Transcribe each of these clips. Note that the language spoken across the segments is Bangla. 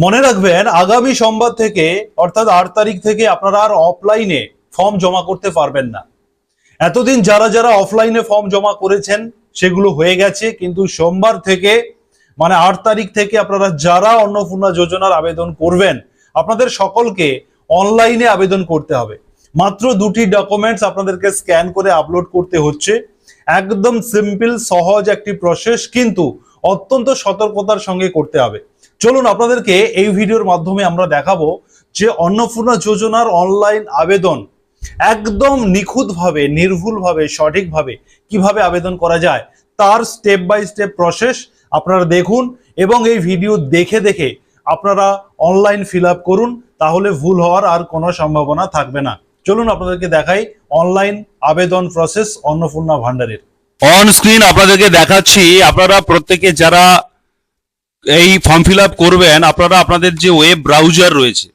মনে রাখবেন আগামী সোমবার থেকে অর্থাৎ 8 তারিখ থেকে আপনারা আর অফলাইনে ফর্ম জমা করতে পারবেন না। এতদিন যারা যারা অফলাইনে ফর্ম জমা করেছেন সেগুলো হয়ে গেছে, কিন্তু সোমবার থেকে মানে 8 তারিখ থেকে আপনারা যারা অন্নপূর্ণা যোজনার আবেদন করবেন আপনাদের সকলকে অনলাইনে আবেদন করতে হবে। মাত্র 2টি ডকুমেন্টস আপনাদেরকে স্ক্যান করে আপলোড করতে হচ্ছে। একদম সিম্পল সহজ একটি প্রসেস, কিন্তু অত্যন্ত সতর্কতার সঙ্গে করতে হবে। চলুন আপনাদেরকে এই ভিডিওর মাধ্যমে আমরা দেখাবো যে অন্নপূর্ণা যোজনার অনলাইন আবেদন একদম নিখুঁতভাবে, নির্ভুলভাবে, সঠিকভাবে কিভাবে আবেদন করা যায় তার স্টেপ বাই স্টেপ প্রসেস আপনারা দেখুন এবং এই ভিডিও দেখে দেখে আপনারা অনলাইন ফিল আপ করুন, তাহলে ভুল হওয়ার আর কোনো সম্ভাবনা থাকবে না। চলুন আপনাদেরকে দেখাই অনলাইন আবেদন প্রসেস অন্নপূর্ণা ভান্ডারের। অন স্ক্রিন আপনাদেরকে দেখাচ্ছি। আপনারা প্রত্যেকে যারা এই ফর্ম ফিল আপ করবেন আপনারা আপনাদের যে ওয়েব ব্রাউজার রয়েছে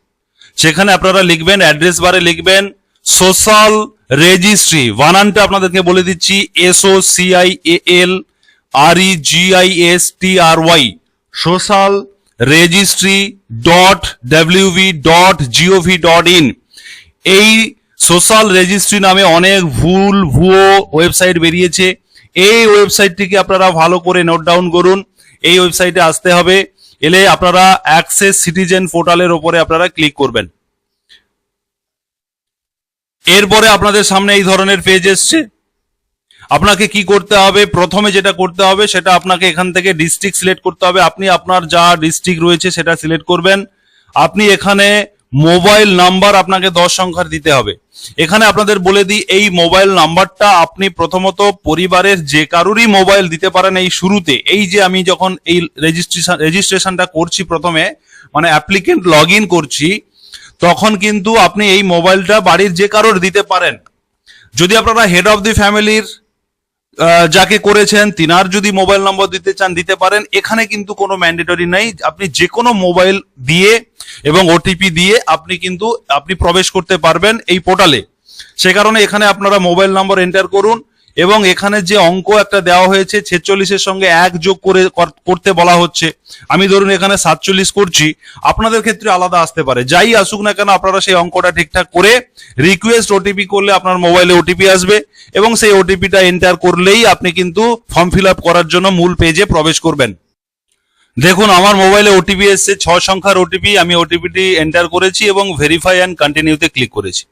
সেখানে আপনারা লিখবেন, অ্যাড্রেস বারে লিখবেন সোশ্যাল রেজিস্ট্রি, বানানটা আপনাদেরকে বলে দিচ্ছি SOCIALREGISTRY, সোশ্যাল রেজিস্ট্রি .wv.gov.in। এই সোশ্যাল রেজিস্ট্রি নামে অনেক ভুয়ো ওয়েবসাইট বেরিয়েছে। এই ওয়েবসাইটটিকে আপনারা ভালো করে নোট ডাউন করুন। এই ওয়েবসাইটে আসতে হবে, এলে আপনারা অ্যাক্সেস সিটিজেন পোর্টালের উপরে আপনারা ক্লিক করবেন। এরপরে আপনাদের সামনে এই ধরনের পেজ এসছে। আপনাকে কি করতে হবে, প্রথমে যেটা করতে হবে সেটা আপনাকে এখান থেকে ডিস্ট্রিক্ট সিলেক্ট করতে হবে। আপনি আপনার যা ডিস্ট্রিক্ট রয়েছে সেটা সিলেক্ট করবেন। আপনি এখানে মোবাইল নাম্বার আপনাকে 10 সংখ্যার দিতে হবে। এখানে আপনাদের বলে দিই, এই মোবাইল নাম্বারটা আপনি প্রথমত পরিবারের যে কারুরই মোবাইল দিতে পারেন। এই শুরুতে এই যে আমি যখন এই রেজিস্ট্রেশনটা করছি, প্রথমে মানে অ্যাপ্লিকেন্ট লগ ইন করছি, তখন কিন্তু আপনি এই মোবাইলটা বাড়ির যে কারোর দিতে পারেন। যদি আপনারা হেড অফ দি ফ্যামিলির যাকে করেছেন তিনার যদি মোবাইল নম্বর দিতে চান দিতে পারেন। এখানে কিন্তু কোনো ম্যান্ডেটরি নাই, আপনি যে কোনো মোবাইল দিয়ে এবং ওটিপি দিয়ে আপনি প্রবেশ করতে পারবেন এই পোর্টালে। সে কারণে এখানে আপনারা মোবাইল নম্বর এন্টার করুন এবং এখানে যে অঙ্ক একটা দেওয়া হয়েছে 46-এর সঙ্গে 1 যোগ করতে বলা হচ্ছে। আমি ধরুন এখানে 47 করছি, আপনাদের ক্ষেত্রে আলাদা আসতে পারে। যাই আসুক না কেন আপনারা সেই অঙ্কটা ঠিকঠাক করে রিকোয়েস্ট ওটিপি করলে আপনার মোবাইলে ওটিপি আসবে এবং সেই ওটিপিটা এন্টার করলেই আপনি কিন্তু ফর্ম ফিল আপ করার জন্য মূল পেজে প্রবেশ করবেন। দেখুন আমার মোবাইলে ওটিপি এসছে, 6 সংখ্যার ওটিপি। আমি ওটিপিটি এন্টার করেছি এবং ভেরিফাই অ্যান্ড কন্টিনিউতে ক্লিক করেছি।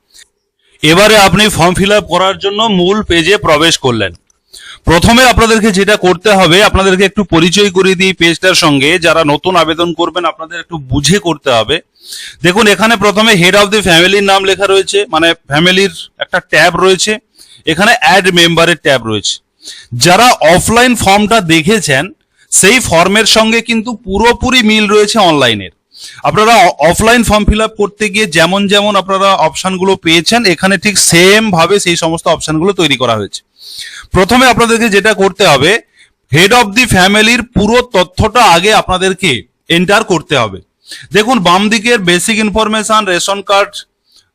এবারে আপনি ফর্ম ফিল আপ করার জন্য মূল পেজে প্রবেশ করলেন। প্রথমে আপনাদেরকে যেটা করতে হবে, আপনাদেরকে একটু পরিচয় করিয়ে দিই পেজটার সঙ্গে। যারা নতুন আবেদন করবেন আপনাদের একটু বুঝে করতে হবে। দেখুন এখানে প্রথমে হেড অফ দি ফ্যামিলির নাম লেখা রয়েছে, মানে ফ্যামিলির একটা ট্যাব রয়েছে। এখানে অ্যাড মেম্বারের ট্যাব রয়েছে। যারা অফলাইন ফর্মটা দেখেছেন সেই ফর্মের সঙ্গে কিন্তু পুরোপুরি মিল রয়েছে অনলাইনের। আপনারা অফলাইন ফর্ম ফিল আপ করতে গিয়ে যেমন যেমন আপনারা অপশনগুলো পেয়েছেন এখানে ঠিক সেম ভাবে সেই সমস্ত অপশনগুলো তৈরি করা হয়েছে। প্রথমে আপনাদেরকে যেটা করতে হবে, হেড অফ দি ফ্যামিলির পুরো তথ্যটা আগে আপনাদেরকে এন্টার করতে হবে। দেখুন বাম দিকের basic information, ration card,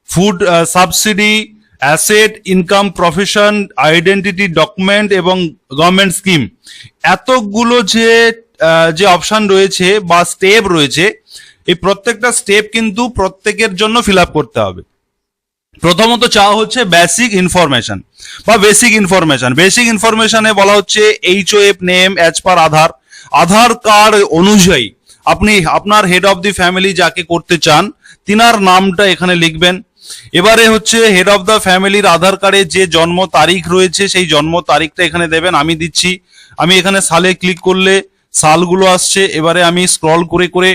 food subsidy, asset, income, profession, identity document এবং গভর্নমেন্ট স্কিম, এতগুলো যে অপশন রয়েছে বা স্টেপ রয়েছে, এই প্রত্যেকটা স্টেপ কিন্তু প্রত্যেকের জন্য ফিল আপ করতে হবে। প্রথমত চাওয়া হচ্ছে বেসিক ইনফরমেশন বা বেসিক ইনফরমেশন। বেসিক ইনফরমেশনে বলা হচ্ছে HOF নেম অ্যাজ পার আধার কার্ড অনুযায়ী আপনি আপনার হেড অফ দি ফ্যামিলি যাকে করতে চান তিনার নামটা এখানে লিখবেন। এবারে হচ্ছে হেড অফ দ্য ফ্যামিলির আধার কার্ডে যে জন্ম তারিখ রয়েছে সেই জন্ম তারিখটা এখানে দেবেন। আমি দিচ্ছি, আমি এখানে সালে ক্লিক করলে সালগুলো আসছে। এবারে আমি স্ক্রল করে করে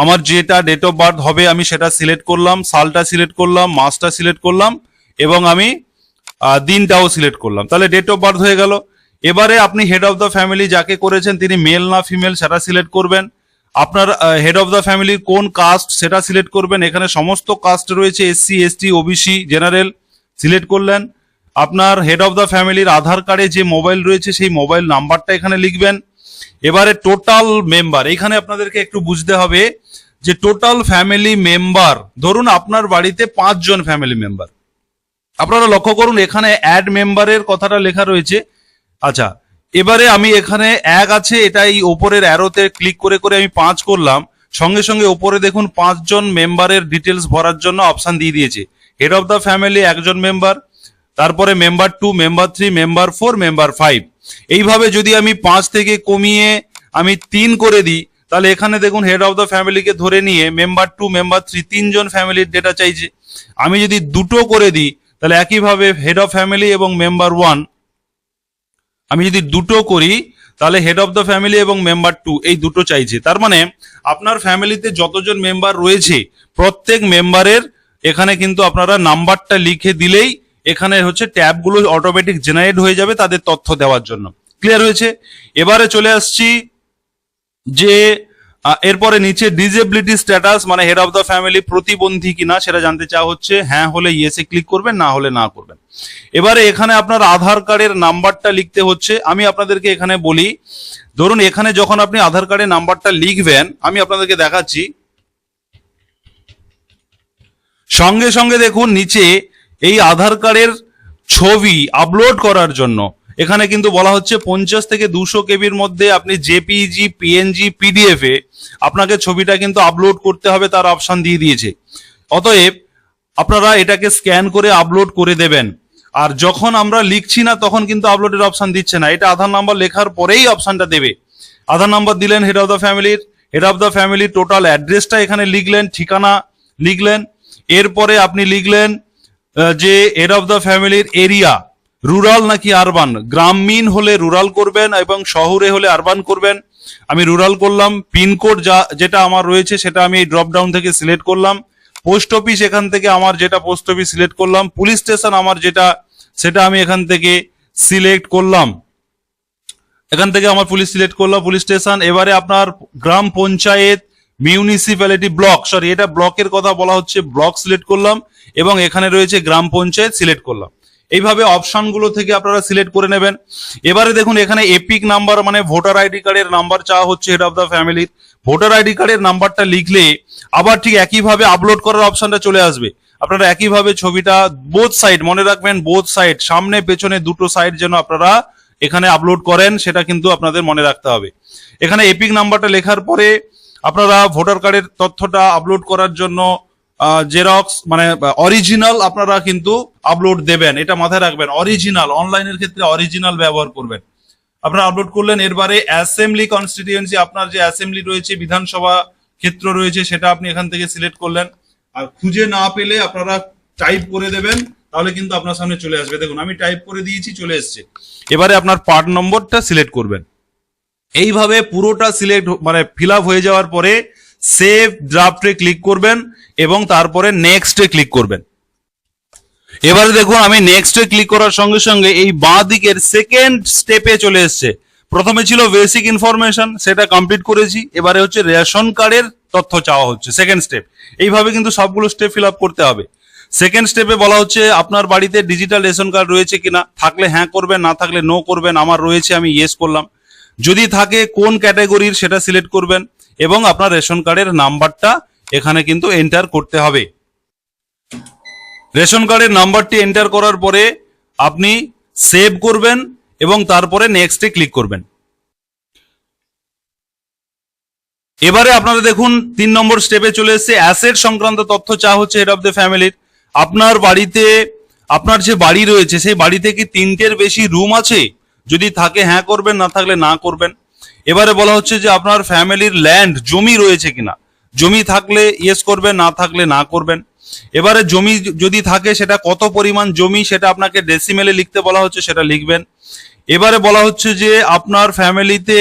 আমার যেটা ডেট অফ বার্থ হবে আমি সেটা সিলেক্ট করলাম, সালটা সিলেক্ট করলাম, মাসটা সিলেক্ট করলাম এবং আমি দিনটাও সিলেক্ট করলাম। তাহলে ডেট অফ বার্থ হয়ে গেল। এবারে আপনি হেড অফ দ্য ফ্যামিলি যাকে করেছেন তিনি মেল না ফিমেল সেটা সিলেক্ট করবেন। আপনার হেড অফ দ্য ফ্যামিলির কোন কাস্ট সেটা সিলেক্ট করবেন। এখানে সমস্ত কাস্ট রয়েছে, SC ST OBC general select করলেন। আপনার হেড অফ দ্য ফ্যামিলির আধার কার্ডে যে মোবাইল রয়েছে সেই মোবাইল নাম্বারটা এখানে লিখবেন। এবারে টোটাল মেম্বার, এখানে আপনাদেরকে একটু বুঝতে হবে যে টোটাল ফ্যামিলি মেম্বার, ধরুন আপনার বাড়িতে 5 জন ফ্যামিলি মেম্বার। আপনারা লক্ষ্য করুন এখানে অ্যাড মেম্বারের কথাটা লেখা রয়েছে। আচ্ছা, এবারে আমি এখানে 1 আছে, এটা এই ওপরের অ্যারোতে ক্লিক করে করে আমি 5 করলাম। সঙ্গে সঙ্গে ওপরে দেখুন 5 জন মেম্বারের ডিটেলস ভরার জন্য অপশন দিয়ে দিয়েছে। হেড অফ দ্য ফ্যামিলি একজন মেম্বার, তারপরে মেম্বার 2, মেম্বার 3, মেম্বার 4, মেম্বার 5। এইভাবে যদি আমি 5 থেকে কমিয়ে আমি 3 করে দিই, তাহলে এখানে দেখুন হেড অফ দ্য ফ্যামিলিকে ধরে নিয়ে মেম্বার 2, মেম্বার 3 তিনজন ফ্যামিলির ডেটা চাইছে। আমি যদি 2 করে দিই, তাহলে একইভাবে হেড অফ ফ্যামিলি এবং মেম্বার 1, আমি যদি 2 করি তাহলে হেড অফ দ্য ফ্যামিলি এবং মেম্বার 2 এই 2 চাইছে। তার মানে আপনার ফ্যামিলিতে যতজন মেম্বার রয়েছে প্রত্যেক মেম্বারের এখানে কিন্তু আপনারা নাম্বারটা লিখে দিলেই এখানে হচ্ছে ট্যাবগুলো অটোমেটিক জেনারেট হয়ে যাবে তাদের তথ্য দেওয়ার জন্য। ক্লিয়ার হয়েছে? এবারে চলে আসছি যে এরপরে নিচে ডিজেবিলিটি স্ট্যাটাস, মানে হেড অফ দ্য ফ্যামিলি প্রতিবন্ধী কিনা সেটা জানতে চাওয়া হচ্ছে। হ্যাঁ হলে ইয়েসে ক্লিক করবেন, না হলে না করবেন। এবারে এখানে আপনার আধার কার্ডের নাম্বারটা লিখতে হচ্ছে। আমি আপনাদেরকে এখানে বলি, ধরুন এখানে যখন আপনি আধার কার্ডের নাম্বারটা লিখবেন, আমি আপনাদেরকে দেখাচ্ছি, সঙ্গে সঙ্গে দেখুন নিচে এই আধার কার্ডের ছবি আপলোড করার জন্য এখানে কিন্তু বলা হচ্ছে 50 থেকে 200 কেবির মধ্যে আপনি জেপিজি, পিএনজি, পিডিএফ এ আপনাকে ছবিটা কিন্তু আপলোড করতে হবে, তার অপশন দিয়ে দিয়েছে। অতএব আপনারা এটাকে স্ক্যান করে আপলোড করে দেবেন। আর যখন আমরা লিখছি না তখন কিন্তু আপলোডের অপশন দিচ্ছে না, এটা আধার নাম্বার লেখার পরেই অপশনটা দেবে। আধার নাম্বার দিলেন হেড অফ দ্য ফ্যামিলির, হেড অফ দ্য ফ্যামিলির টোটাল অ্যাড্রেসটা এখানে লিখলেন, ঠিকানা লিখলেন। এরপরে আপনি লিখলেন যে হেড অফ দ্য ফ্যামিলির এরিয়া, রুরাল নাকি আরবান, গ্রামীণ হলে রুরাল করবেন এবং শহরে হলে আরবান করবেন। আমি রুরাল করলাম। পিনকোড যেটা আমার রয়েছে সেটা আমি ড্রপ ডাউন থেকে সিলেক্ট করলাম। পোস্ট অফিস এখান থেকে আমার যেটা পোস্ট অফিস সিলেক্ট করলাম। পুলিশ স্টেশন আমার যেটা সেটা আমি এখান থেকে সিলেক্ট করলাম, এখান থেকে আমার পুলিশ সিলেক্ট করলাম, পুলিশ স্টেশন। এবারে আপনার গ্রাম পঞ্চায়েত, মিউনিসিপ্যালিটি, ব্লক, সরি এটা ব্লকের কথা বলা হচ্ছে, ব্লক সিলেক্ট করলাম এবং এখানে রয়েছে গ্রাম পঞ্চায়েত সিলেক্ট করলাম। এইভাবে অপশনগুলো থেকে আপনারা সিলেক্ট করে নেবেন। এবারে দেখুন এখানে এপিক নাম্বার মানে ভোটার আইডি কার্ডের নাম্বার চাওয়া হচ্ছে হেড অফ দ্য ফ্যামিলির। ভোটার আইডি কার্ডের নাম্বারটা লিখলে আবার ঠিক একইভাবে আপলোড করার অপশনটা চলে আসবে। আপনারা একইভাবে ছবিটা বোথ সাইড, মনে রাখবেন বোথ সাইড, সামনে পেছনে দুটো সাইড যেন আপনারা এখানে আপলোড করেন, সেটা কিন্তু আপনাদের মনে রাখতে হবে। এখানে এপিক নাম্বারটা লেখার পরে আপনারা ভোটার কার্ডের তথ্যটা আপলোড করার জন্য জেরক্স মানে অরিজিনাল আপনারা কিন্তু আপলোড দেবেন, এটা মাথায় রাখবেন। অরিজিনাল, অনলাইনের ক্ষেত্রে অরিজিনাল ব্যবহার করবেন। আপনারা আপলোড করলেন। এরপরে অ্যাসেম্বলি কনস্টিটিউয়েন্সি, আপনার যে অ্যাসেম্বলি রয়েছে, বিধানসভা ক্ষেত্র রয়েছে, সেটা আপনি এখান থেকে সিলেক্ট করলেন। আর খুঁজে না পেলে আপনারা টাইপ করে দেবেন, তাহলে কিন্তু আপনার সামনে চলে আসবে। দেখুন আমি টাইপ করে দিয়েছি, চলে এসছে। এবারে আপনার পার্ট নম্বরটা সিলেক্ট করবেন। এইভাবে পুরোটা সিলেক্ট মানে ফিল আপ হয়ে যাওয়ার পরে সেভ ড্রাফটে ক্লিক করবেন এবং তারপরে নেক্সটে ক্লিক করবেন। এবারে দেখুন আমি নেক্সটে ক্লিক করার সঙ্গে সঙ্গে এই বাঁ দিকের সেকেন্ড স্টেপে চলে এসছে। প্রথমে ছিল বেসিক ইনফরমেশন, সেটা কমপ্লিট করেছি। এবারে হচ্ছে রেশন কার্ডের তথ্য চাওয়া হচ্ছে, সেকেন্ড স্টেপ। এইভাবে কিন্তু সবগুলো স্টেপ ফিল আপ করতে হবে। সেকেন্ড স্টেপে বলা হচ্ছে আপনার বাড়িতে ডিজিটাল রেশন কার্ড রয়েছে কিনা, থাকলে হ্যাঁ করবেন, না থাকলে নো করবেন। আমার রয়েছে, আমি ইয়েস করলাম। যদি থাকে কোন ক্যাটাগরির সেটা সিলেক্ট করবেন এবং আপনার রেশন কার্ডের নাম্বারটা এখানে কিন্তু এন্টার করতে হবে। রেশন কার্ডের নাম্বারটি এন্টার করার পরে আপনি সেভ করবেন এবং তারপরে নেক্সটে ক্লিক করবেন। এবারে আপনারা দেখুন 3 নম্বর স্টেপে চলে এসেছে। অ্যাসেট সংক্রান্ত তথ্য চাওয়া হচ্ছে হেড অফ দ্য ফ্যামিলির। আপনার বাড়িতে আপনার যে বাড়ি রয়েছে সেই বাড়িতে কি 3টের বেশি রুম আছে, যদি থাকে হ্যাঁ করবেন, না থাকলে না করবেন। এবারে বলা হচ্ছে যে আপনার ফ্যামিলির ল্যান্ড, জমি রয়েছে কিনা, জমি থাকলে ইয়েস করবেন, না থাকলে না করবেন। এবারে জমি যদি থাকে সেটা কত পরিমাণ জমি সেটা আপনাকে ডেসিমেলে লিখতে বলা হচ্ছে, সেটা লিখবেন। এবারে বলা হচ্ছে যে আপনার ফ্যামিলিতে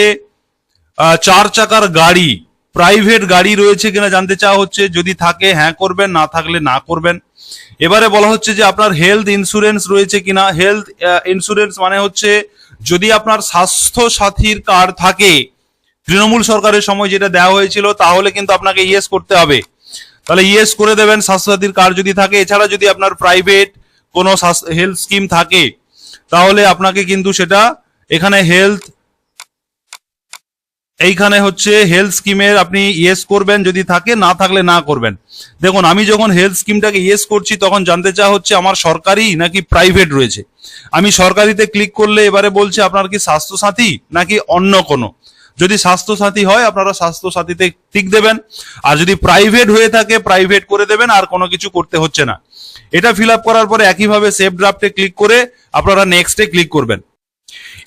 4 চাকার গাড়ি, প্রাইভেট গাড়ি রয়েছে কিনা জানতে চাওয়া হচ্ছে, যদি থাকে হ্যাঁ করবেন, না থাকলে না করবেন। এবারে বলা হচ্ছে যে আপনার হেলথ ইন্স্যুরেন্স রয়েছে কিনা। হেলথ ইন্স্যুরেন্স মানে হচ্ছে যদি আপনার স্বাস্থ্য সাথীর কার্ড থাকে, তৃণমূল সরকারের সময় যেটা দেওয়া হয়েছিল, তাহলে কিন্তু আপনাকে ইয়েস করতে হবে। তাহলে ইয়েস করে দেবেন স্বাস্থ্য সাথীর কার্ড যদি থাকে। এছাড়া যদি আপনার প্রাইভেট কোনো হেলথ স্কিম থাকে তাহলে আপনাকে কিন্তু সেটা এখানে এইখানে হচ্ছে হেলথ স্কিমের আপনি ইয়েস করবেন, যদি থাকে, না থাকলে না করবেন। দেখুন আমি যখন হেলথ স্কিমটাকে ইয়েস করছি তখন জানতে চাওয়া হচ্ছে আমার সরকারি নাকি প্রাইভেট রয়েছে। আমি সরকারিতে ক্লিক করলে এবারে বলছে আপনার কি স্বাস্থ্য সাথী নাকি অন্য কোনো। যদি স্বাস্থ্যসাথী হয় আপনারা স্বাস্থ্যসাথীতে টিক দেবেন, আর যদি প্রাইভেট হয়ে থাকে প্রাইভেট করে দেবেন, আর কোনো কিছু করতে হচ্ছে না। এটা ফিল আপ করার পরে একইভাবে সেভ ড্রাফটে ক্লিক করে আপনারা নেক্সটে ক্লিক করবেন।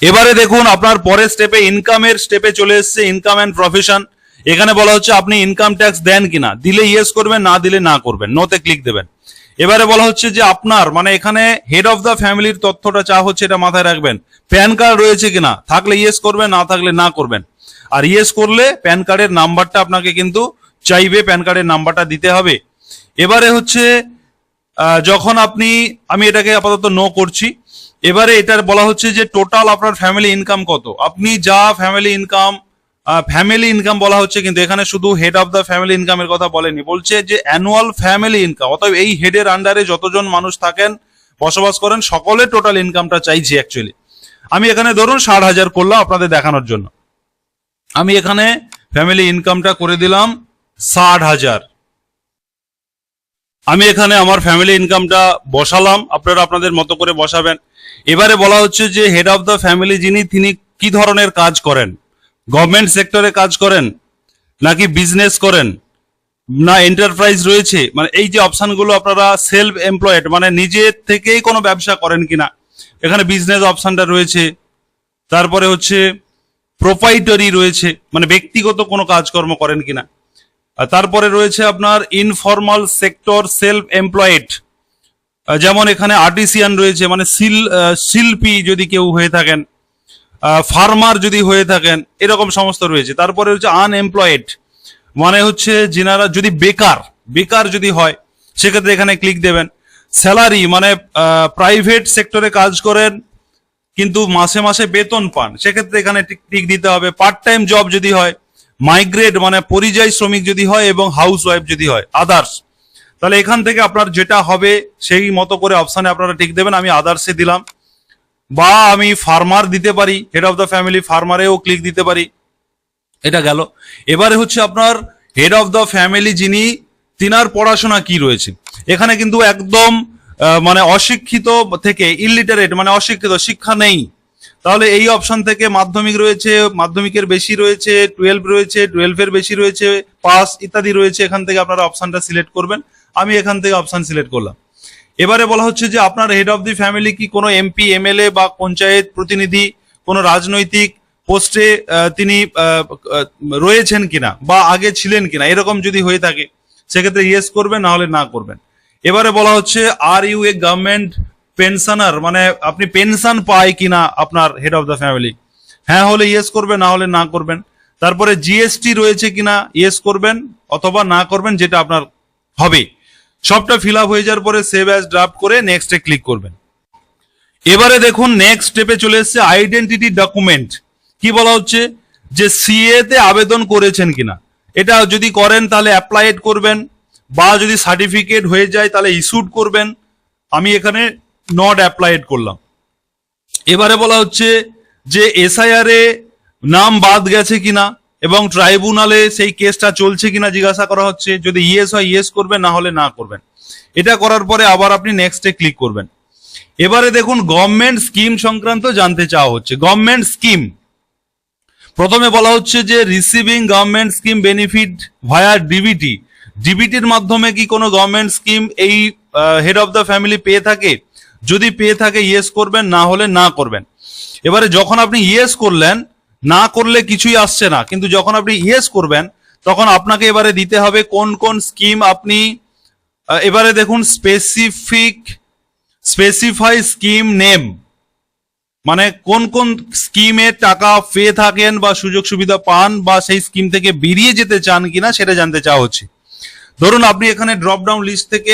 এবারে দেখুন আপনার পরের স্টেপে ইনকামের স্টেপে চলে এসেছে, ইনকাম অ্যান্ড প্রফেশন। এখানে বলা হচ্ছে আপনি ইনকাম ট্যাক্স দেন কিনা, দিলে ইয়েস করবেন, না দিলে না করবেন, নোতে ক্লিক দেবেন। এবারে বলা হচ্ছে যে আপনার মানে এখানে হেড অফ দ্য ফ্যামিলির তথ্যটা চা হচ্ছে, এটা মাথায় রাখবেন। প্যান কার্ড রয়েছে কিনা, থাকলে ইয়েস করবেন, না থাকলে না করবেন। আর ইয়েস করলে প্যান কার্ডের নাম্বারটা আপনাকে কিন্তু চাইবে, প্যান কার্ডের নাম্বারটা দিতে হবে। এবারে হচ্ছে যখন আমি এটাকে আপাতত নো করছি। এবারে এটার বলা হচ্ছে যে টোটাল আপনার ফ্যামিলি ইনকাম কত, আপনি যা ফ্যামিলি ইনকাম বলা হচ্ছে, কিন্তু এখানে শুধু হেড অফ দ্য ফ্যামিলি ইনকামের কথা বলেনি, বলছে যে অ্যানুয়াল ফ্যামিলি ইনকাম, অতএব এই হেডের আন্ডারে যতজন মানুষ থাকেন, বসবাস করেন, সকলের টোটাল ইনকামটা চাইছি অ্যাকচুয়ালি। আমি এখানে ধরুন 60,000 করলাম আপনাদের দেখানোর জন্য। আমি এখানে ফ্যামিলি ইনকামটা করে দিলাম 60,000। আমি এখানে আমার ফ্যামিলি ইনকামটা বসালাম, আপনারা আপনাদের মতো করে বসাবেন। এবারে বলা হচ্ছে যে হেড অফ দ্য ফ্যামিলি তিনি কি ধরনের কাজ করেন, গভর্নমেন্ট সেক্টরে কাজ করেন, নাকি বিজনেস করেন, না এন্টারপ্রাইজ রয়েছে, মানে এই যে অপশনগুলো আপনারা সেলফ এমপ্লয়েড মানে নিজের থেকেই কোনো ব্যবসা করেন কিনা, এখানে বিজনেস অপশনটা রয়েছে। তারপরে হচ্ছে প্রোপাইটরি রয়েছে, মানে ব্যক্তিগত কোনো কাজকর্ম করেন কিনা। আর তারপরে রয়েছে আপনার ইনফর্মাল সেক্টর সেলফ এমপ্লয়েড, যেমন এখানে আর্টিসিয়ান রয়েছে, মানে শিল্পী যদি কেউ হয়ে থাকেন, ফার্মার যদি হয়ে থাকেন, এরকম সমস্ত রয়েছে। তারপরে হচ্ছে আনএমপ্লয়েড, মানে হচ্ছে যিনারা যদি বেকার যদি হয় সেক্ষেত্রে এখানে ক্লিক দেবেন। স্যালারি মানে প্রাইভেট সেক্টরে কাজ করেন কিন্তু মাসে মাসে বেতন পান, সেক্ষেত্রে এখানে টিক দিতে হবে। পার্ট টাইম জব যদি হয়, মাইগ্রেট মানে পরিযায়ী শ্রমিক যদি হয়, এবং হাউস ওয়াইফ যদি হয়, আদার্স, তাহলে এখান থেকে আপনার যেটা হবে সেই মতো করে অপশানে আপনারা টিক দেবেন। আমি আদার্সে দিলাম, বা আমি ফার্মার দিতে পারি, হেড অফ দ্য ফ্যামিলি ফার্মারেও ক্লিক দিতে পারি। এটা গেল। এবারে হচ্ছে আপনার হেড অফ দ্য ফ্যামিলি যিনি, তিনার পড়াশোনা কি রয়েছে। এখানে কিন্তু একদম মানে অশিক্ষিত থেকে ইলিটারেট মানে অশিক্ষিত, শিক্ষা নেই, তাহলে এই অপশন থেকে মাধ্যমিক রয়েছে, মাধ্যমিকের বেশি রয়েছে, 12 রয়েছে, 12-এর বেশি রয়েছে, পাস ইত্যাদি রয়েছে, এখান থেকে আপনারা অপশনটা সিলেক্ট করবেন। আমি এখান থেকে অপশন সিলেক্ট করলাম। এবারে বলা হচ্ছে যে আপনার হেড অফ দি ফ্যামিলি কি কোনো এমপি, এমএলএ বা পঞ্চায়েত প্রতিনিধি, কোনো রাজনৈতিক পোস্টে তিনি রয়েছেন কিনা বা আগে ছিলেন কিনা, এরকম যদি হয়ে থাকে সেক্ষেত্রে ইয়েস করবেন, না হলে না করবেন। এবারে বলা হচ্ছে are you a government pensioner, মানে আপনি পেনশন পায় কিনা আপনার হেড অফ দ্য ফ্যামিলি, হ্যাঁ হলে ইয়েস করবেন, না হলে না করবেন। তারপরে জিএসটি রয়েছে কিনা, ইয়েস করবেন অথবা না করবেন, যেটা আপনার হবে। সবটা ফিল আপ হয়ে যাওয়ার পরে সেভ অ্যাজ ড্রাফট করে নেক্সটে ক্লিক করবেন। এবারে দেখুন নেক্সট স্টেপে চলে এসেছে আইডেন্টিটি ডকুমেন্ট। কি বলা হচ্ছে যে সিএ তে আবেদন করেছেন কিনা, এটা যদি করেন তাহলে অ্যাপ্লাইড করবেন, বা যদি সার্টিফিকেট হয়ে যায় তাহলে ইস্যুড করবেন। আমি এখানে নট অ্যাপ্লাইড করলাম। এবারে বলা হচ্ছে যে এসআইআর এ নাম বাদ গেছে কিনা এবং ট্রাইব্যুনালে সেই কেসটা চলছে কিনা জিজ্ঞাসা করা হচ্ছে। যদি ইয়েস হয় ইয়েস করবেন, না হলে না করবেন। এটা করার পরে আবার আপনি নেক্সটে ক্লিক করবেন। এবারে দেখুন গভর্নমেন্ট স্কিম সংক্রান্ত জানতে চাওয়া হচ্ছে। গভর্নমেন্ট স্কিম প্রথমে বলা হচ্ছে যে রিসিভিং গভর্নমেন্ট স্কিম বেনিফিট ভায়া ডিবিটি, ডিবিটির মাধ্যমে কি কোনো গভর্নমেন্ট স্কিম এই হেড অফ দ্য ফ্যামিলি পেয়ে থাকে, যদি পেয়ে থাকে ইয়েস করবেন, না হলে না করবেন। এবারে যখন আপনি ইয়েস করলেন, না করলে কিছুই আসছে না, কিন্তু যখন আপনি ইয়েস করবেন তখন আপনাকে এবারে দিতে হবে কোন কোন স্কিম আপনি। এবারে দেখুন স্পেসিফাই স্কিম নেম, মানে কোন কোন স্কিমে টাকা পেয়ে থাকেন বা সুযোগ সুবিধা পান, বা সেই স্কিম থেকে বেরিয়ে যেতে চান কিনা সেটা জানতে চাওয়া হচ্ছে। ধরুন আপনি এখানে ড্রপ ডাউন লিস্ট থেকে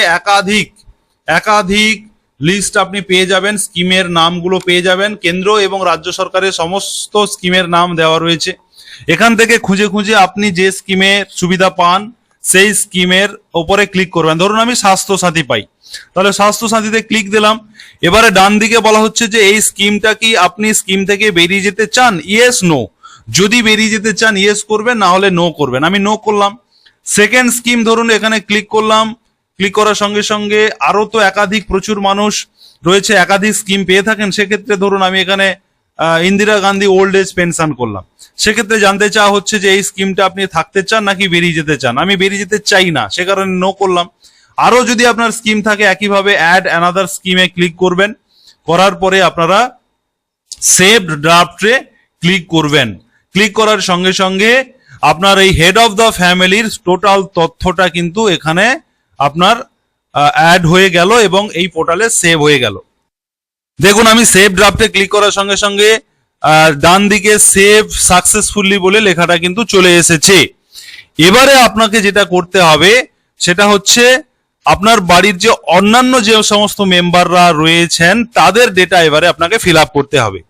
একাধিক লিস্ট আপনি পেয়ে যাবেন, স্কিমের নামগুলো পেয়ে যাবেন। কেন্দ্র এবং রাজ্য সরকারের সমস্ত স্কিমের নাম দেওয়া রয়েছে। এখান থেকে খুঁজে খুঁজে আপনি যে স্কিমের সুবিধা পান সেই স্কিমের ওপরে ক্লিক করবেন। ধরুন আমি স্বাস্থ্য সাথী পাই, তাহলে স্বাস্থ্য সাথীতে ক্লিক দিলাম। এবারে ডান দিকে বলা হচ্ছে যে এই স্কিমটা কি আপনি স্কিম থেকে বেরিয়ে যেতে চান, ইয়েস নো। যদি বেরিয়ে যেতে চান ইয়েস করবেন, না হলে নো করবেন। আমি নো করলাম। সেকেন্ড স্কিম ধরুন এখানে ক্লিক করলাম। ক্লিক করার সঙ্গে সঙ্গে আরো তো একাধিক প্রচুর মানুষ রয়েছে, একাধিক স্কিম পেয়ে থাকেন। সেক্ষেত্রে ধরুন আমি এখানে Indira Gandhi old age pension করলাম। সেক্ষেত্রে জানতে চাওয়া হচ্ছে যে এই স্কিমটা আপনি থাকতে চান নাকি বেরিয়ে যেতে চান। আমি বেরিয়ে যেতে চাই না, সে কারণে নো করলাম। আরো যদি আপনার স্কিম থাকে একইভাবে অ্যাড অ্যানাদার স্কিমে ক্লিক করবেন, করার পরে আপনারা সেভ ড্রাফটে ক্লিক করবেন। ক্লিক করার সঙ্গে সঙ্গে আপনার এই হেড অফ দ্য ফ্যামিলির টোটাল তথ্যটা কিন্তু এখানে আপনার অ্যাড হয়ে গেল এবং এই পোর্টালে সেভ হয়ে গেল। দেখুন আমি সেভ ড্রাফটে ক্লিক করার সঙ্গে সঙ্গে ডান দিকে সেভ সাকসেসফুলি বলে লেখাটা কিন্তু চলে এসেছে। এবারে আপনাকে যেটা করতে হবে সেটা হচ্ছে আপনার বাড়ির যে অন্যান্য যে সমস্ত মেম্বাররা রয়েছেন তাদের ডেটা এবারে আপনাকে ফিল আপ করতে হবে।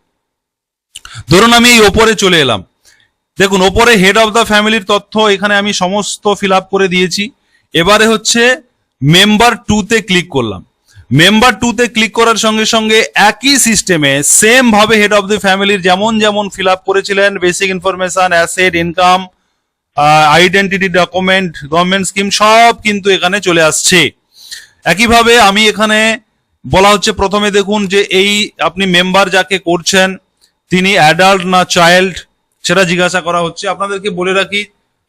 ধরুন আমি এই ওপরে চলে এলাম, দেখুন ওপরে হেড অফ দ্য ফ্যামিলির তথ্য এখানে আমি সমস্ত ফিল আপ করে দিয়েছি। এবারে হচ্ছে মেম্বার 2 তে ক্লিক করলাম। মেম্বার 2 তে ক্লিক করার সঙ্গে সঙ্গে একই সিস্টেমে সেম ভাবে হেড অফ দ্য ফ্যামিলির যেমন যেমন ফিল আপ করেছিলেন, basic information, asset, income, identity document, government scheme সব কিন্তু এখানে চলে আসছে। একইভাবে আমি এখানে বলা হচ্ছে প্রথমে দেখুন যে এই আপনি মেম্বার যাকে করছেন তিনি অ্যাডাল্ট না চাইল্ড সেটা জিজ্ঞাসা করা হচ্ছে। আপনাদেরকে বলে রাখি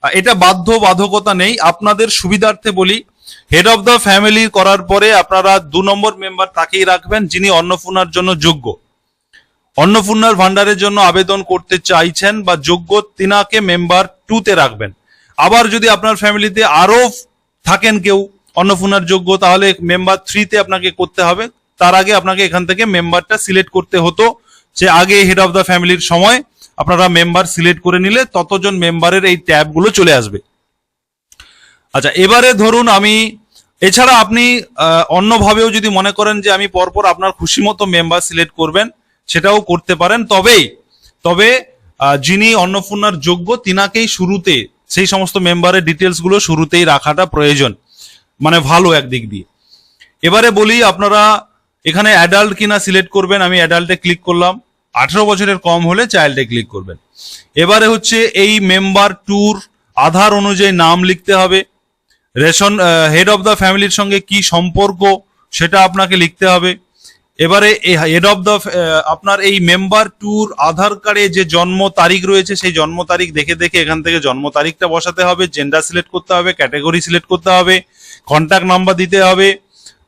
এটা বাধ্যকতা নেই, আপনাদের সুবিধার্থে বলি। হেড অফ দ্য ফ্যামিলি করার পরে আপনারা 2 নম্বর মেম্বার তাকেই রাখবেন যিনি অন্নপূর্ণার জন্য যোগ্য, অন্নপূর্ণার ভান্ডারের জন্য আবেদন করতে চাইছেন বা যোগ্য, তিনাকে মেম্বার 2 তে রাখবেন। আবার যদি আপনার ফ্যামিলিতে আরো থাকেন কেউ অন্নপূর্ণার যোগ্য তাহলে মেম্বার 3 তে আপনাকে করতে হবে। তার আগে আপনাকে এখান থেকে মেম্বারটা সিলেক্ট করতে হতো, যে আগে হেড অফ দ্য ফ্যামিলির সময় আপনারা মেম্বার সিলেক্ট করে নিলে ততজন মেম্বারের এই ট্যাবগুলো চলে আসবে। আচ্ছা এবারে ধরুন আমি এছাড়া আপনি অন্যভাবেও যদি মনে করেন যে আমি পরপর আপনার খুশি মতো মেম্বার সিলেক্ট করবেন সেটাও করতে পারেন। তবে যিনি অন্নপূর্ণার যোগ্য তিনাকেই শুরুতে সেই সমস্ত মেম্বারের ডিটেলস গুলো শুরুতেই রাখাটা প্রয়োজন, মানে ভালো একদিক দিয়ে। এবারে বলি আপনারা এখানে অ্যাডাল্ট কিনা সিলেক্ট করবেন। আমি অ্যাডাল্টে ক্লিক করলাম, 18 বছরের কম হলে চাইল্ডে ক্লিক করবেন। এবারে হচ্ছে এই মেম্বার 2 আধার অনুযায়ী নাম লিখতে হবে, রেশন হেড অফ দ্য ফ্যামিলির সঙ্গে কি সম্পর্ক সেটা আপনাকে লিখতে হবে। এবারে এই হেড অফ দ্য আপনার এই মেম্বার 2 আধার কার্ডে যে জন্ম তারিখ রয়েছে সেই জন্ম তারিখ দেখে দেখে এখান থেকে জন্ম তারিখটা বসাতে হবে, জেন্ডার সিলেক্ট করতে হবে, ক্যাটাগরি সিলেক্ট করতে হবে, কন্ট্যাক্ট নাম্বার দিতে হবে,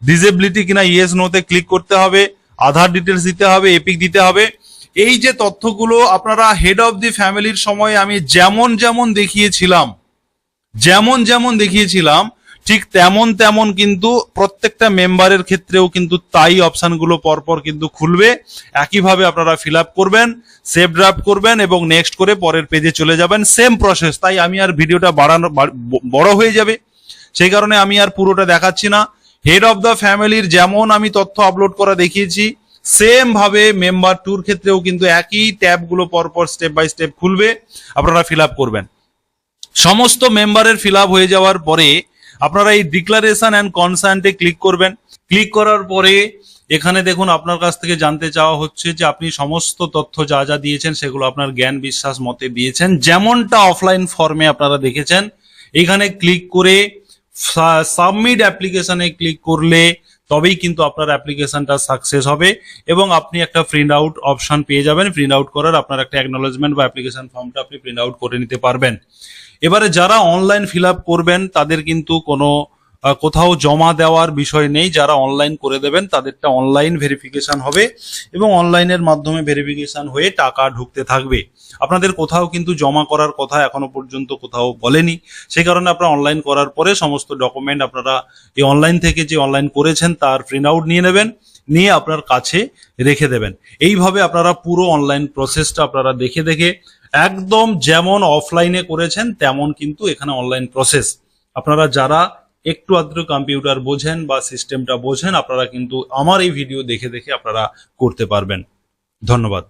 ডিসেবিলিটি কিনা ইয়েস নোতে ক্লিক করতে হবে, আধার ডিটেলস দিতে হবে, এপিক দিতে হবে। এই যে তথ্যগুলো আপনারা হেড অফ দি ফ্যামিলির সময় আমি যেমন দেখিয়েছিলাম ঠিক তেমন কিন্তু প্রত্যেকটা মেম্বারের ক্ষেত্রেও কিন্তু তাই অপশনগুলো পরপর কিন্তু খুলবে। একইভাবে আপনারা ফিল আপ করবেন, সেভ ড্রাফট করবেন এবং নেক্সট করে পরের পেজে চলে যাবেন, সেম প্রসেস। তাই আমি আর ভিডিওটা বড় হয়ে যাবে সেই কারণে আমি আর পুরোটা দেখাচ্ছি না। হেড অফ দ্য ফ্যামিলির যেমন আমি তথ্য আপলোড করা দেখিয়েছি সেম ভাবে মেম্বার 2 ক্ষেত্রেও কিন্তু একই ট্যাবগুলো পরপর স্টেপ বাই স্টেপ খুলবে, আপনারা ফিল আপ করবেন। সমস্ত মেম্বারের ফিল আপ হয়ে যাওয়ার পরে আপনারা এই ডিক্লারেশন অ্যান্ড কনসার্নটে ক্লিক করবেন। ক্লিক করার পরে এখানে দেখুন আপনার কাছ থেকে জানতে চাওয়া হচ্ছে যে আপনি সমস্ত তথ্য যা যা দিয়েছেন সেগুলো আপনার জ্ঞান বিশ্বাস মতে দিয়েছেন, যেমনটা অফলাইন ফর্মে আপনারা দেখেছেন। এখানে ক্লিক করে সাবমিট অ্যাপ্লিকেশনে ক্লিক করলে তবেই কিন্তু আপনার অ্যাপ্লিকেশনটা সাকসেস হবে এবং আপনি একটা প্রিন্ট আউট অপশন পেয়ে যাবেন। প্রিন্ট আউট করার আপনার একটা অ্যাকনোলেজমেন্ট বা অ্যাপ্লিকেশন ফর্মটা আপনি প্রিন্ট আউট করে নিতে পারবেন। এবারে যারা অনলাইন ফিল আপ করবেন তাদের কিন্তু কোনো কোথাও জমা দেওয়ার বিষয় নেই। যারা অনলাইন করে দেবেন তাদেরটা অনলাইন ভেরিফিকেশন হবে এবং অনলাইনের মাধ্যমে ভেরিফিকেশন হয়ে টাকা ঢুকতে থাকবে। আপনাদের কোথাও কিন্তু জমা করার কথা এখনো পর্যন্ত কোথাও বলেনি, সেই কারণে আপনারা অনলাইন করার পরে সমস্ত ডকুমেন্ট আপনারা এই অনলাইন থেকে যে অনলাইন করেছেন তার প্রিন্ট আউট নিয়ে নেবেন, নিয়ে আপনার কাছে রেখে দেবেন। এইভাবে আপনারা পুরো অনলাইন প্রসেসটা আপনারা দেখে দেখে একদম যেমন অফলাইনে করেছেন তেমন কিন্তু এখানে অনলাইন প্রসেস। আপনারা যারা একটু আধটু কম্পিউটার বোঝেন বা সিস্টেমটা বোঝেন আপনারা কিন্তু আমার এই ভিডিও দেখে দেখে আপনারা করতে পারবেন। ধন্যবাদ।